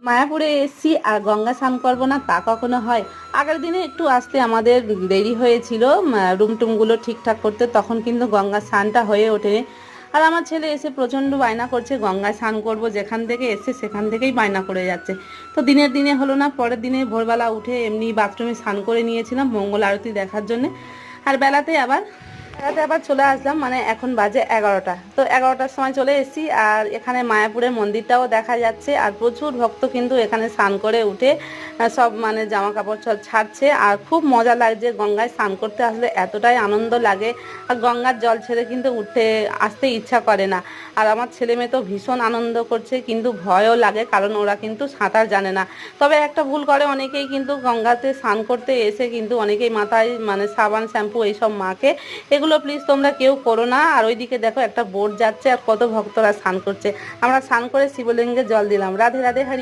মায়াপুরে এসছি আর গঙ্গা স্নান করবো না তা কখনো হয়। আগের দিনে একটু আসতে আমাদের দেরি হয়েছিল রুম টুমগুলো ঠিকঠাক করতে, তখন কিন্তু গঙ্গা স্নানটা হয়ে ওঠেনি। আর আমার ছেলে এসে প্রচণ্ড বায়না করছে গঙ্গায় স্নান করবো, যেখান থেকে এসে সেখান থেকেই বায়না করে যাচ্ছে। তো দিনের দিনে হলো না, পরের দিনে ভোরবেলা উঠে এমনি বাথরুমে স্নান করে নিয়েছিলাম মঙ্গল আরতি দেখার জন্যে। আর বেলাতে আবার চলে আসলাম, মানে এখন বাজে 11টা। তো 11টার সময় চলে এসেছি, আর এখানে মায়াপুরের মন্দিরটাও দেখা যাচ্ছে। আর প্রচুর ভক্ত কিন্তু এখানে স্নান করে উঠে সব মানে জামা কাপড় সব ছাড়ছে। আর খুব মজা লাগছে, গঙ্গায় স্নান করতে আসলে এতটাই আনন্দ লাগে। আর গঙ্গার জল ছেড়ে কিন্তু উঠতে আসতে ইচ্ছা করে না। আর আমার ছেলে মেয়ে তো ভীষণ আনন্দ করছে, কিন্তু ভয়ও লাগে কারণ ওরা কিন্তু সাঁতার জানে না। তবে একটা ভুল করে অনেকেই, কিন্তু গঙ্গাতে স্নান করতে এসে কিন্তু অনেকেই মাথায় মানে সাবান শ্যাম্পু এইসব মাখে। এগুলো প্লিজ তোমরা কেউ করো না। আর ওইদিকে দেখো একটা বোট যাচ্ছে আর কত ভক্তরা স্নান করছে। আমরা স্নান করে শিবলিঙ্গে জল দিলাম। রাধে রাধে, হরি।